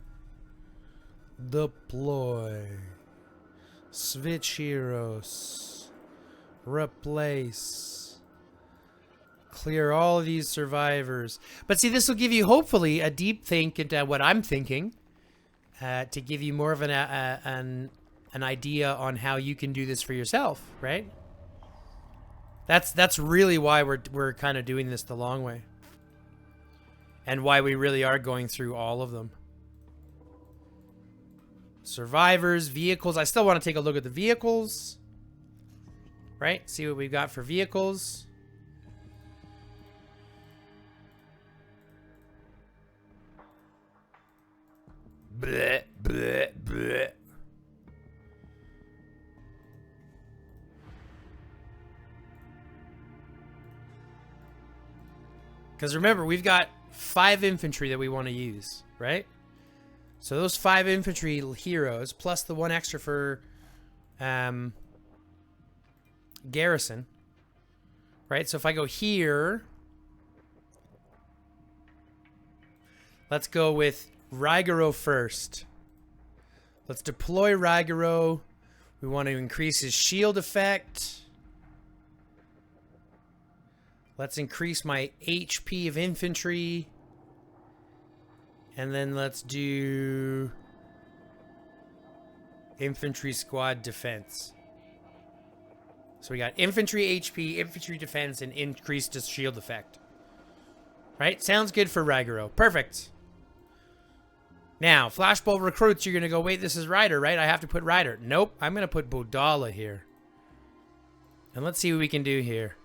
S1: Deploy. Switch heroes. Replace. Clear all of these survivors. But see, this will give you hopefully a deep think into what I'm thinking, to give you more of an idea on how you can do this for yourself, right? That's really why we're kind of doing this the long way, and why we really are going through all of them. Survivors, vehicles. I still want to take a look at the vehicles, right? See what we've got for vehicles. Bleh, bleh, bleh. Because remember, we've got 5 infantry that we want to use, right? So those 5 infantry heroes, plus the 1 extra for garrison, right? So if I go here, let's go with Raigaro first. Let's deploy Raigaro. We want to increase his shield effect. Let's increase my HP of infantry. And then let's do infantry squad defense. So we got infantry HP, infantry defense, and increased shield effect. Right? Sounds good for Raigaro. Perfect. Now, Flashbulb recruits, you're going to go, wait, this is Ryder, right? I have to put Ryder. Nope, I'm going to put Bodala here. And let's see what we can do here.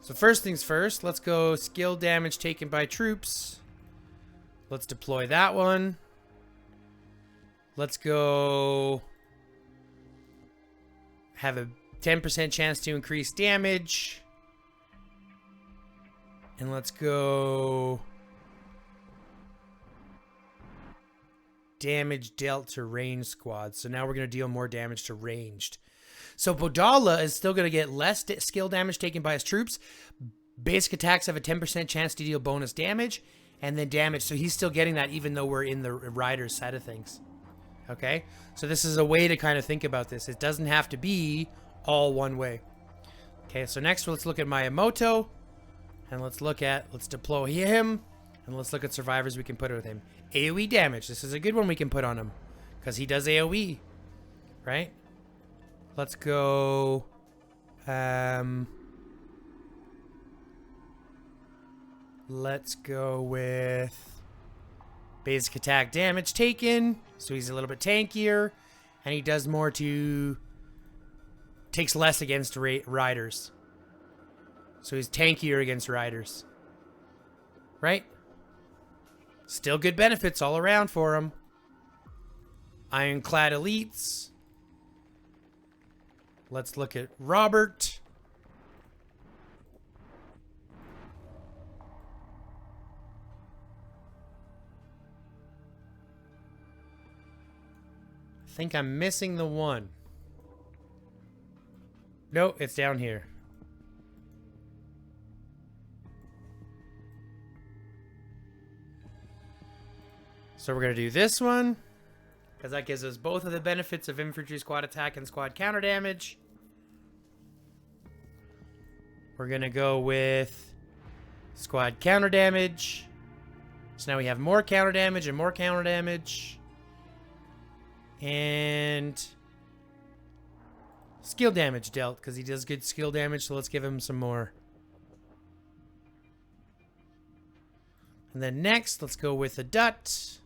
S1: So first things first, let's go skill damage taken by troops. Let's deploy that one. Let's go have a 10% chance to increase damage. And let's go damage dealt to ranged squads. So now we're going to deal more damage to ranged. So Bodala is still going to get less skill damage taken by his troops. Basic attacks have a 10% chance to deal bonus damage. And then damage. So he's still getting that even though we're in the rider's side of things. Okay? So this is a way to kind of think about this. It doesn't have to be all one way. Okay, so next let's look at Miyamoto. And let's deploy him. And let's look at survivors we can put with him. AoE damage. This is a good one we can put on him. Because he does AoE. Right? Let's go... let's go with... basic attack damage taken. So he's a little bit tankier. And he does more to... takes less against riders. So he's tankier against riders. Right? Still good benefits all around for him. Ironclad elites. Let's look at Robert. I think I'm missing the one. No, it's down here. So we're going to do this one. Because that gives us both of the benefits of infantry squad attack and squad counter damage. We're going to go with squad counter damage. So now we have more counter damage and more counter damage. And skill damage dealt, because he does good skill damage, so let's give him some more. And then next, let's go with a Dut.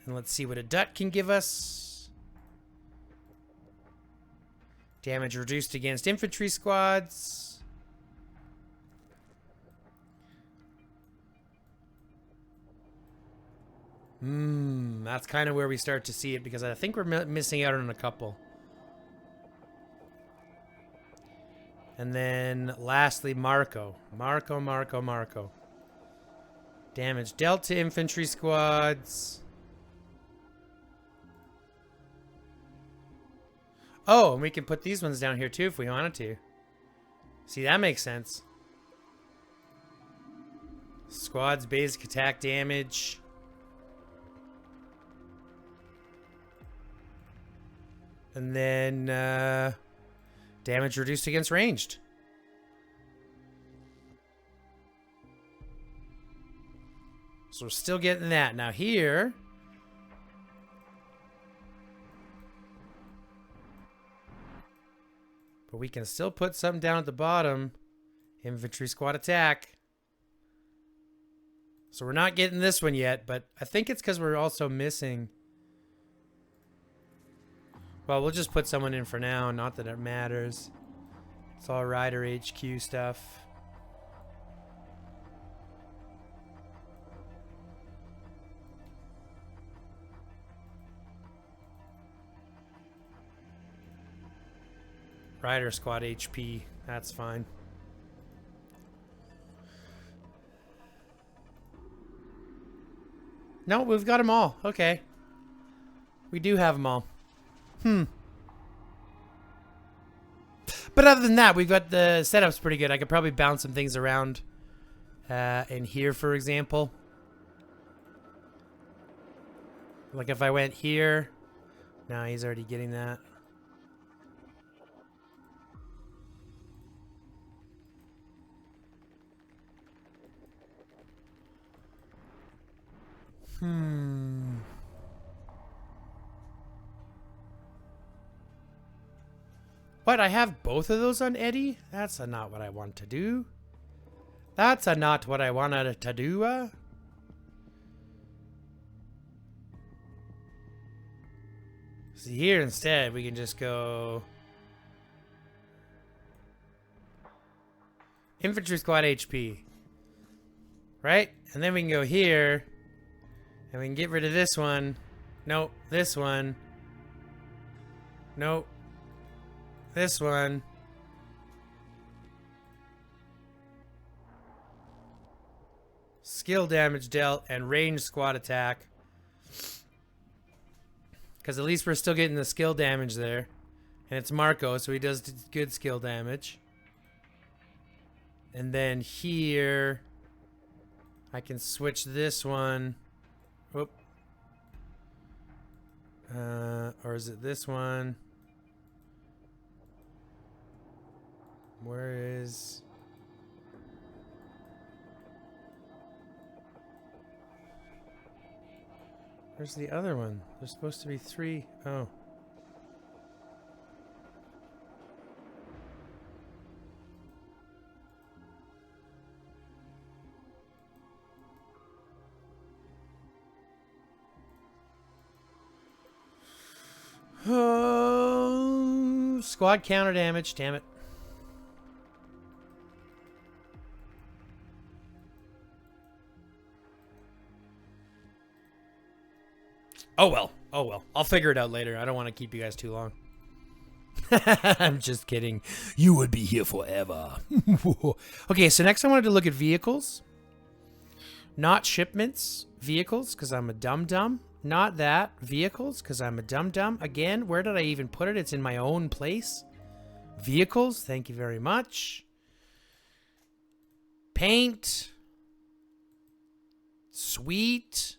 S1: And let's see what a Dut can give us. Damage reduced against infantry squads. That's kind of where we start to see it, because I think we're missing out on a couple. And then lastly, Marco. Marco. Damage dealt to infantry squads. Oh, and we can put these ones down here too if we wanted to. See, that makes sense. Squad's basic attack damage. And then damage reduced against ranged. So we're still getting that. Now here... but we can still put something down at the bottom. Infantry squad attack. So we're not getting this one yet, but I think it's because we're also missing... well, we'll just put someone in for now. Not that it matters. It's all Rider HQ stuff. Rider squad HP. That's fine. No, we've got them all. Okay. We do have them all. But other than that, we've got the setup's pretty good. I could probably bounce some things around in here, for example. Like if I went here. No, he's already getting that. What? I have both of those on Eddie? That's not what I want to do. That's not what I wanted to do. See, here instead, we can just go... Infantry squad HP. Right? And then we can go here. And we can get rid of this one. Nope. This one. Nope. This one. Skill damage dealt and range squad attack. Because at least we're still getting the skill damage there. And it's Marco, so he does good skill damage. And then here, I can switch this one. Whoop. Or is it this one? Where is... Where's the other one? There's supposed to be 3. Oh. Oh, squad counter damage, damn it. Oh well. Oh well. I'll figure it out later. I don't want to keep you guys too long. I'm just kidding. You would be here forever. Okay, so next I wanted to look at vehicles. Not shipments. Vehicles, because I'm a dum-dum. Not that. Vehicles, because I'm a dum-dum. Again, where did I even put it? It's in my own place. Vehicles, thank you very much. Paint. Sweet.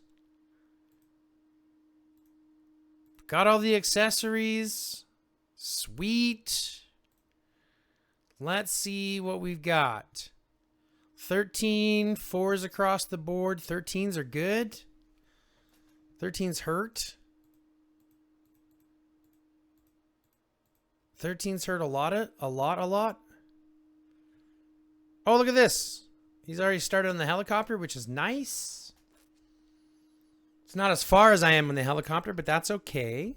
S1: Got all the accessories. Sweet. Let's see what we've got. 13, 4s across the board. 13s are good. 13s hurt. 13s hurt a lot. Oh, look at this. He's already started on the helicopter, which is nice. It's not as far as I am on the helicopter, but that's okay.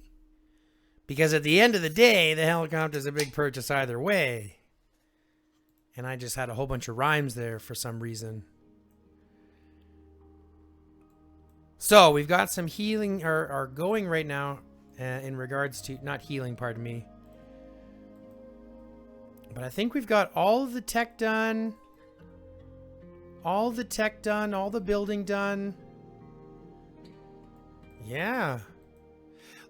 S1: Because at the end of the day, the helicopter is a big purchase either way. And I just had a whole bunch of rhymes there for some reason. So we've got some healing are going right now in regards to, not healing, pardon me. But I think we've got all of the tech done. All the tech done, all the building done. Yeah.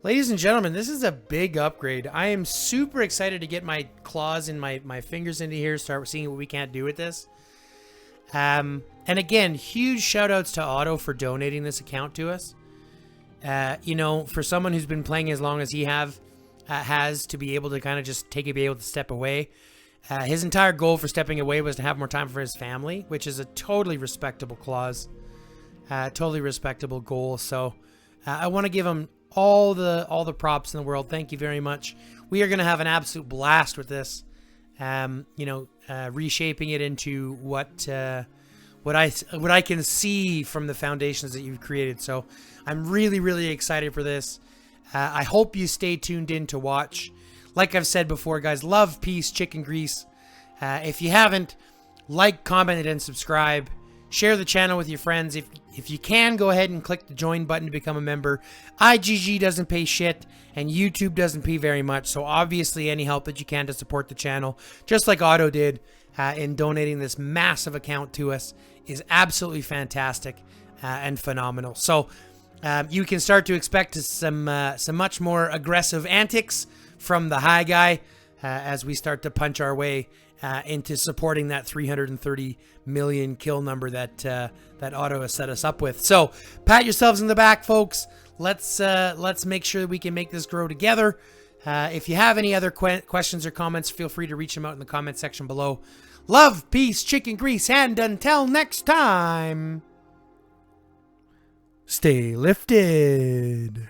S1: Ladies and gentlemen, this is a big upgrade. I am super excited to get my claws and my fingers into here, start seeing what we can't do with this. And again, huge shout outs to Otto for donating this account to us. You know, for someone who's been playing as long as he has to be able to kind of just be able to step away. His entire goal for stepping away was to have more time for his family, which is a totally respectable clause. Totally respectable goal. So I want to give him all the props in the world. Thank you very much. We are going to have an absolute blast with this. You know, reshaping it into what I can see from the foundations that you've created. So I'm really, really excited for this. I hope you stay tuned in to watch. Like I've said before, guys, love, peace, chicken grease. If you haven't, like, comment, and subscribe. Share the channel with your friends. If you can, go ahead and click the join button to become a member. IGG doesn't pay shit, and YouTube doesn't pay very much. So obviously, any help that you can to support the channel, just like Otto did in donating this massive account to us, is absolutely fantastic and phenomenal. So you can start to expect some much more aggressive antics from the High Guy as we start to punch our way into supporting that 330 million kill number that Otto has set us up with. So pat yourselves in the back, folks. Let's make sure that we can make this grow together. If you have any other questions or comments, feel free to reach them out in the comment section below. Love, peace, chicken grease, and until next time, stay lifted.